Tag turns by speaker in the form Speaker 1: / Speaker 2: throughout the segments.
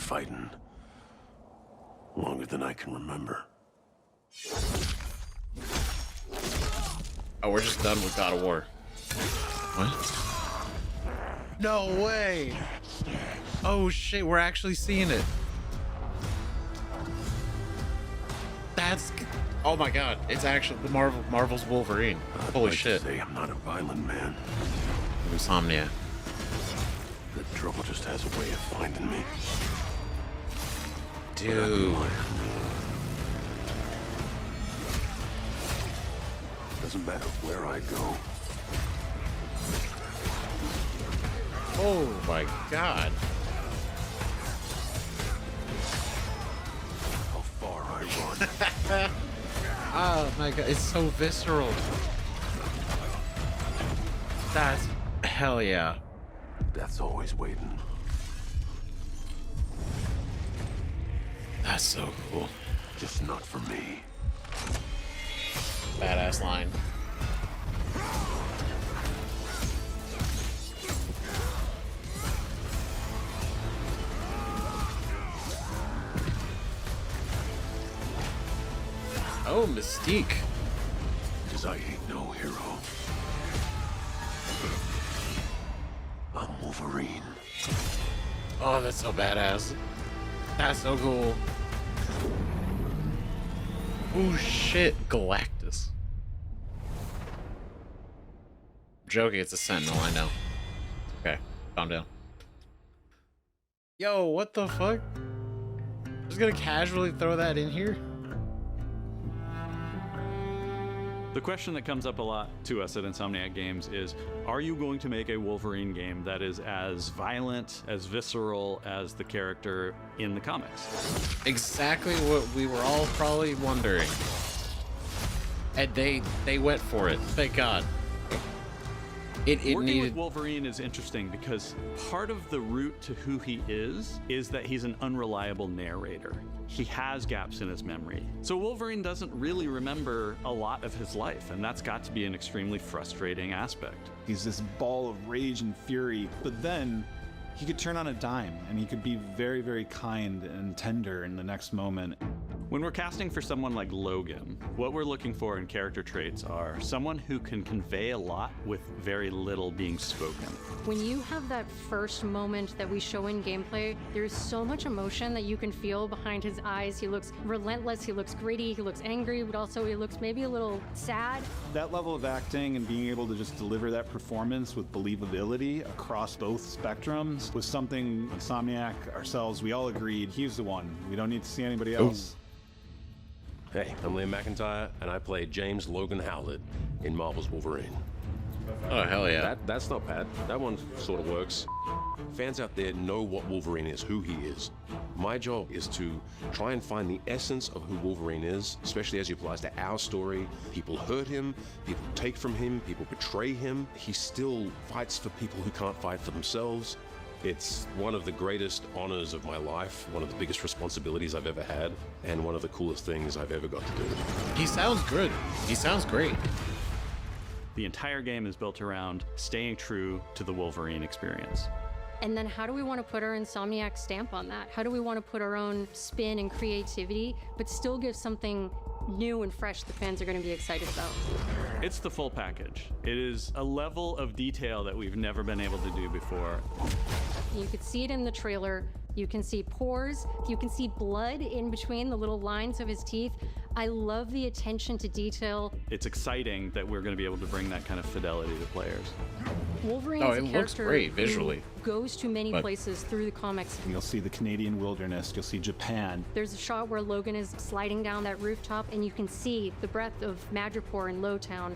Speaker 1: fighting. Longer than I can remember.
Speaker 2: Oh, we're just done with God of War. What? No way! Oh shit, we're actually seeing it. That's... Oh my god, it's actually the Marvel's Wolverine. Holy shit.
Speaker 1: Say I'm not a violent man.
Speaker 2: Insomnia.
Speaker 1: The trouble just has a way of finding me.
Speaker 2: Dude.
Speaker 1: Doesn't matter where I go.
Speaker 2: Oh my god.
Speaker 1: How far I run.
Speaker 2: Oh my god, it's so visceral. That's... Hell yeah.
Speaker 1: Death's always waiting.
Speaker 2: That's so cool.
Speaker 1: Just not for me.
Speaker 2: Badass line. Oh, Mystique.
Speaker 1: 'Cause I ain't no hero. I'm Wolverine.
Speaker 2: Oh, that's so badass. That's so cool. Oh shit, Galactus. I'm joking, it's a Sentinel, I know. Okay, calm down. Yo, what the fuck? Just gonna casually throw that in here?
Speaker 3: The question that comes up a lot to us at Insomniac Games is, are you going to make a Wolverine game that is as violent, as visceral as the character in the comics?
Speaker 2: Exactly what we were all probably wondering. And they went for it, thank God. It
Speaker 3: Working
Speaker 2: needed...
Speaker 3: with Wolverine is interesting because part of the route to who he is that he's an unreliable narrator. He has gaps in his memory. So Wolverine doesn't really remember a lot of his life, and that's got to be an extremely frustrating aspect.
Speaker 4: He's this ball of rage and fury, but then he could turn on a dime and he could be very, very kind and tender in the next moment.
Speaker 3: When we're casting for someone like Logan, what we're looking for in character traits are someone who can convey a lot with very little being spoken.
Speaker 5: When you have that first moment that we show in gameplay, there's so much emotion that you can feel behind his eyes. He looks relentless, he looks gritty, he looks angry, but also he looks maybe a little sad.
Speaker 4: That level of acting and being able to just deliver that performance with believability across both spectrums was something Insomniac, ourselves, we all agreed he's the one. We don't need to see anybody else.
Speaker 1: Hey, I'm Liam McIntyre, and I play James Logan Howlett in Marvel's Wolverine.
Speaker 2: Oh, hell yeah.
Speaker 1: That's not bad. That one sort of works. Fans out there know what Wolverine is, who he is. My job is to try and find the essence of who Wolverine is, especially as it applies to our story. People hurt him, people take from him, people betray him. He still fights for people who can't fight for themselves. It's one of the greatest honors of my life, one of the biggest responsibilities I've ever had, and one of the coolest things I've ever got to do.
Speaker 2: He sounds good. He sounds great.
Speaker 3: The entire game is built around staying true to the Wolverine experience.
Speaker 5: And then how do we want to put our Insomniac stamp on that? How do we want to put our own spin and creativity, but still give something new and fresh the fans are going to be excited about?
Speaker 3: It's the full package. It is a level of detail that we've never been able to do before.
Speaker 5: You could see it in the trailer. You can see pores. You can see blood in between the little lines of his teeth. I love the attention to detail.
Speaker 3: It's exciting that we're going to be able to bring that kind of fidelity to players.
Speaker 5: Wolverine
Speaker 2: Oh,
Speaker 5: is
Speaker 2: it
Speaker 5: a
Speaker 2: looks
Speaker 5: character
Speaker 2: great
Speaker 5: who
Speaker 2: visually.
Speaker 5: goes to many places through the comics.
Speaker 4: You'll see the Canadian wilderness, you'll see Japan.
Speaker 5: There's a shot where Logan is sliding down that rooftop and you can see the breadth of Madripoor in Lowtown.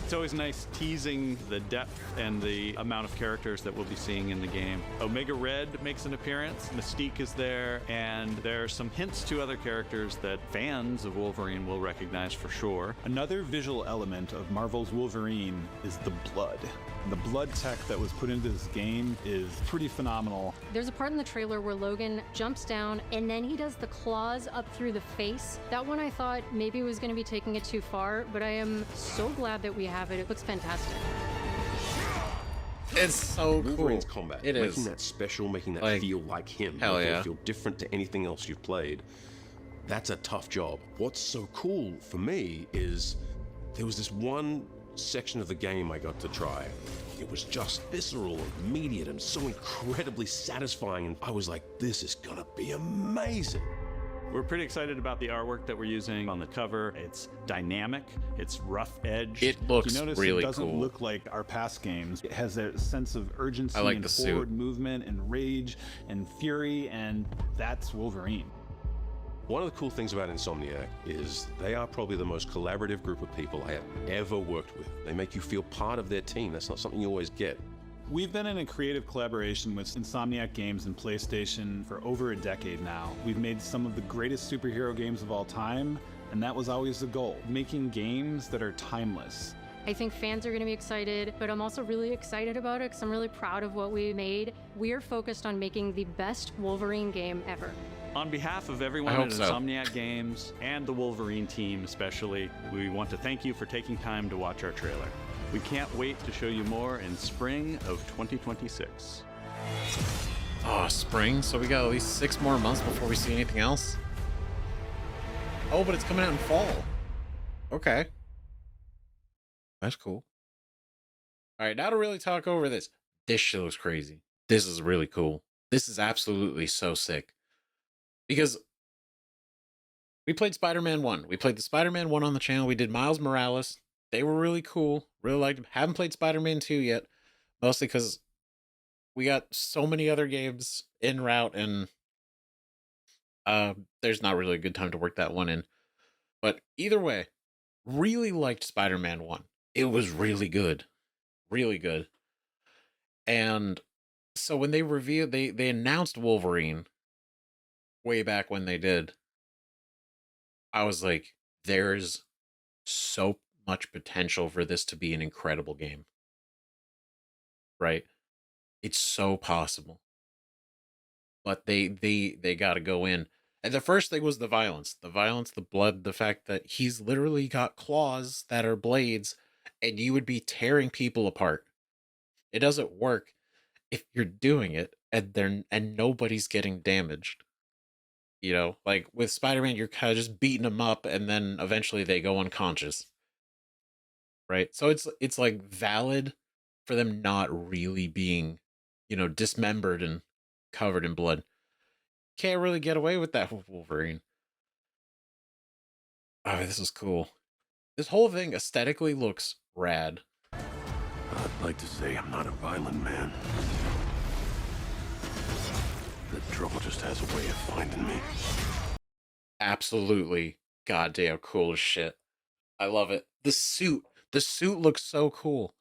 Speaker 3: It's always nice teasing the depth and the amount of characters that we'll be seeing in the game. Omega Red makes an appearance, Mystique is there, and there are some hints to other characters that fans of Wolverine will recognize for sure.
Speaker 4: Another visual element of Marvel's Wolverine is the blood. The blood tech that was put into this game is pretty phenomenal.
Speaker 5: There's a part in the trailer where Logan jumps down and then he does the claws up through the face. That one I thought maybe was going to be taking it too far, but I am so glad that we have it. It looks fantastic.
Speaker 2: It's so cool.
Speaker 1: Wolverine's combat,
Speaker 2: It
Speaker 1: making
Speaker 2: is.
Speaker 1: that special, making that
Speaker 2: Like,
Speaker 1: feel like him,
Speaker 2: hell
Speaker 1: making
Speaker 2: yeah.
Speaker 1: it feel different to anything else you've played. That's a tough job. What's so cool for me is there was this one section of the game I got to try. It was just visceral and immediate and so incredibly satisfying, and I was like, this is gonna be amazing.
Speaker 3: We're pretty excited about the artwork that we're using on the cover. It's dynamic, it's rough edge.
Speaker 2: It looks
Speaker 4: You notice
Speaker 2: really
Speaker 4: it doesn't
Speaker 2: cool.
Speaker 4: look like our past games. It has that sense of urgency
Speaker 2: I like
Speaker 4: and
Speaker 2: the suit.
Speaker 4: forward movement and rage and fury, and that's Wolverine.
Speaker 1: One of the cool things about Insomniac is they are probably the most collaborative group of people I have ever worked with. They make you feel part of their team. That's not something you always get.
Speaker 4: We've been in a creative collaboration with Insomniac Games and PlayStation for over a decade now. We've made some of the greatest superhero games of all time, and that was always the goal, making games that are timeless.
Speaker 5: I think fans are going to be excited, but I'm also really excited about it because I'm really proud of what we made. We're focused on making the best Wolverine game ever.
Speaker 3: On behalf of everyone
Speaker 2: I
Speaker 3: at
Speaker 2: hope so.
Speaker 3: Insomniac Games and the Wolverine team especially, we want to thank you for taking time to watch our trailer. We can't wait to show you more in spring of 2026.
Speaker 2: Oh, spring. So we got at least 6 more months before we see anything else. Oh, but it's coming out in fall. Okay. That's cool. All right, now to really talk over this. This shit looks crazy. This is really cool. This is absolutely so sick. Because we played Spider-Man 1. We played the Spider-Man 1 on the channel. We did Miles Morales. They were really cool. Really liked them. Haven't played Spider-Man 2 yet. Mostly because we got so many other games en route, and there's not really a good time to work that one in. But either way, really liked Spider-Man 1. It was really good. Really good. And so when they revealed, they announced Wolverine way back when they did, I was like, there's so much potential for this to be an incredible game. Right? It's so possible. But they got to go in. And the first thing was the violence, the blood, the fact that he's literally got claws that are blades, and you would be tearing people apart. It doesn't work if you're doing it and nobody's getting damaged. You know, like with Spider-Man, you're kind of just beating them up, and then eventually they go unconscious. Right? So it's like valid for them not really being, you know, dismembered and covered in blood. Can't really get away with that with Wolverine. Oh, this is cool. This whole thing aesthetically looks rad.
Speaker 6: I'd like to say I'm not a violent man. The trouble just has a way of finding me.
Speaker 2: Absolutely goddamn cool as shit. I love it. The suit looks so cool.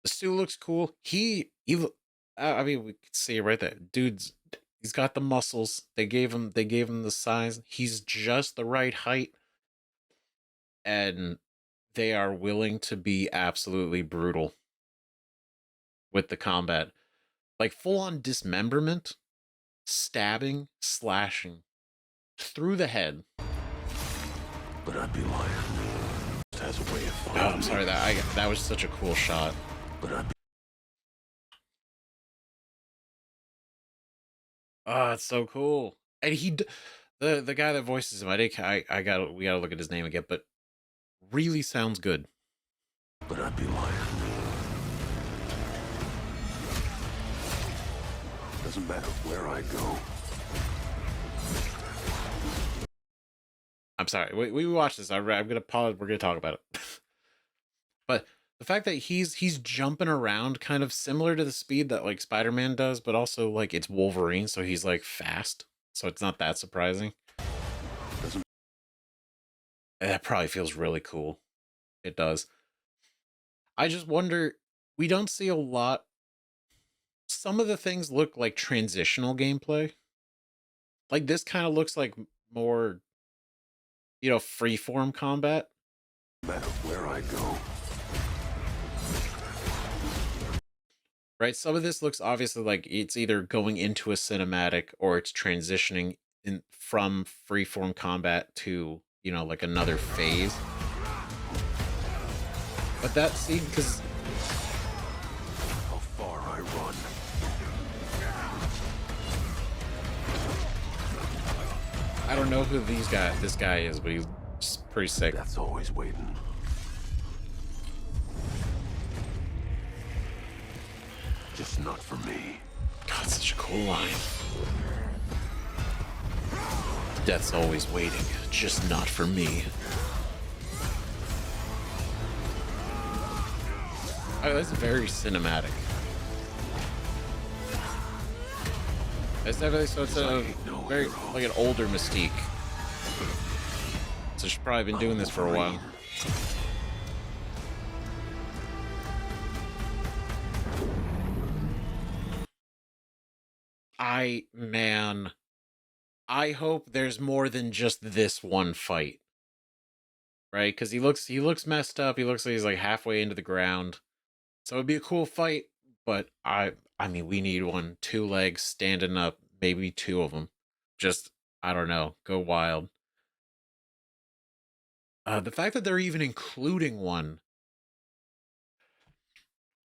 Speaker 2: The suit looks cool. I mean, we can see it right there. He's got the muscles. They gave him the size. He's just the right height. And they are willing to be absolutely brutal with the combat. Like full on dismemberment, stabbing, slashing through the head.
Speaker 6: But I'd be lying. It has a way of
Speaker 2: Oh,
Speaker 6: finding
Speaker 2: I'm sorry,
Speaker 6: me.
Speaker 2: that was such a cool shot.
Speaker 6: But I'd be
Speaker 2: Oh, it's so cool. And the guy that voices him, we gotta look at his name again, but really sounds good.
Speaker 6: But I'd be lying. Doesn't matter where I go.
Speaker 2: I'm sorry. We watched this. I'm gonna pause. We're gonna talk about it. But the fact that he's jumping around kind of similar to the speed that like Spider-Man does, but also like it's Wolverine, so he's like fast. So it's not that surprising.
Speaker 6: Doesn't
Speaker 2: And that probably feels really cool. It does. I just wonder, we don't see a lot. Some of the things look like transitional gameplay. Like this kind of looks like more, you know, freeform combat.
Speaker 6: matter where I go.
Speaker 2: Right? Some of this looks obviously like it's either going into a cinematic or it's transitioning in from freeform combat to, you know, like another phase. But that scene, because don't know who this guy is, but he's pretty sick.
Speaker 6: Death's always waiting. Just not for me.
Speaker 2: God, such a cool line. Death's always waiting, just not for me. Oh, that's very cinematic. It's definitely, so it's a very, like an older Mystique. So she's probably been doing this for a while. Man, I hope there's more than just this one fight. Right? Because he looks messed up. He looks like he's like halfway into the ground. So it'd be a cool fight, but I mean, we need one, 2 legs standing up, maybe 2 of them. Just, I don't know, go wild. The fact that they're even including one,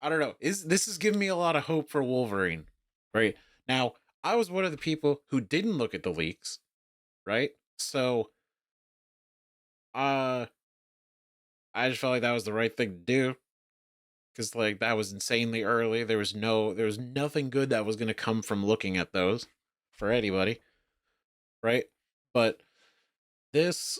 Speaker 2: I don't know. This is giving me a lot of hope for Wolverine, right? Now, I was one of the people who didn't look at the leaks, right? So, I just felt like that was the right thing to do. Because, like, that was insanely early. There was nothing good that was going to come from looking at those for anybody, right? But this,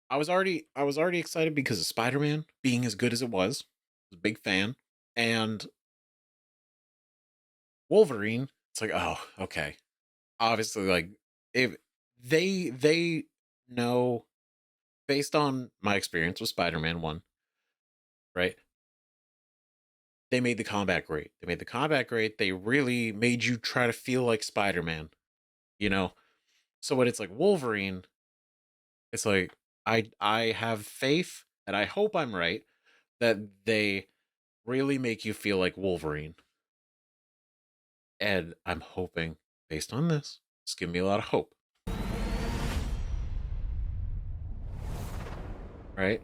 Speaker 2: I was already excited because of Spider-Man being as good as it was. I was a big fan. And Wolverine, it's like, oh, okay. Obviously, like, if they know, based on my experience with Spider-Man 1, right? They made the combat great. They really made you try to feel like Spider-Man, you know? So when it's like Wolverine, it's like, I have faith, and I hope I'm right, that they really make you feel like Wolverine. And I'm hoping, based on this, it's giving me a lot of hope. Right?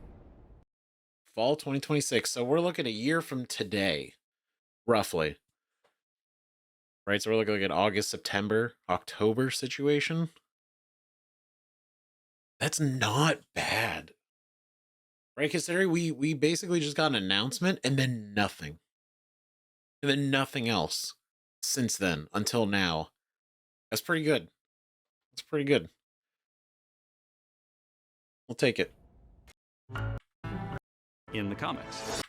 Speaker 2: Fall 2026. So we're looking a year from today, roughly. Right? So we're looking like an August, September, October situation. That's not bad. Right? Considering we basically just got an announcement and then nothing. And then nothing else since then until now. That's pretty good. That's pretty good. We'll take it.
Speaker 3: In the comics,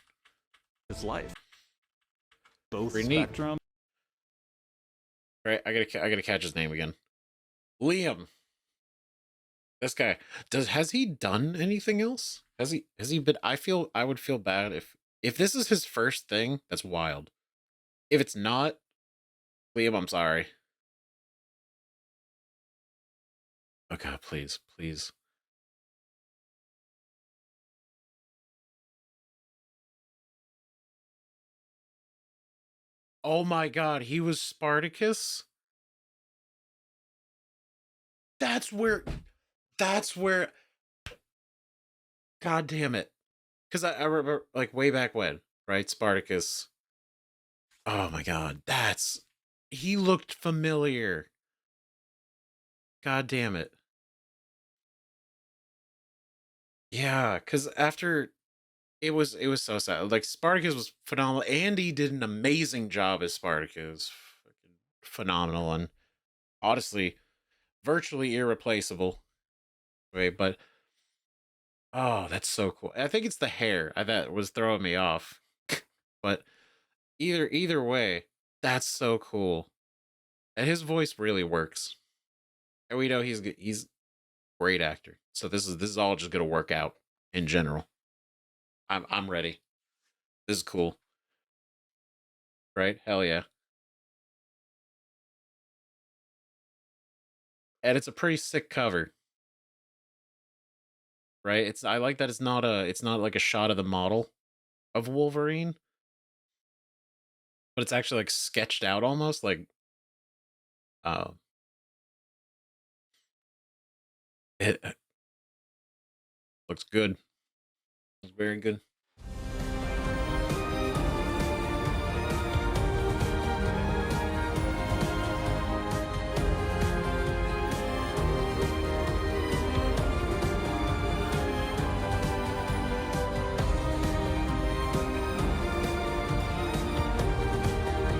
Speaker 3: it's life.
Speaker 4: Both
Speaker 2: Pretty neat.
Speaker 4: spectrum.
Speaker 2: Right? I gotta catch his name again. Liam. This guy has he done anything else? Has he been? I would feel bad if this is his first thing. That's wild. If it's not, Liam, I'm sorry. Oh God, please. Oh my God, he was Spartacus? That's where, God damn it. Because I remember, like, way back when, right? Spartacus. Oh my God, he looked familiar. God damn it. Yeah, because after, it was so sad. Like, Spartacus was phenomenal. Andy did an amazing job as Spartacus. Fucking phenomenal, and honestly, virtually irreplaceable. Right, but oh, that's so cool. I think it's the hair that was throwing me off. But either way, that's so cool. And his voice really works. And we know he's a great actor. So this is all just gonna work out in general. I'm ready. This is cool. Right? Hell yeah. And it's a pretty sick cover. Right? I like that it's not like a shot of the model of Wolverine. But it's actually like sketched out almost like it looks good. It's very good.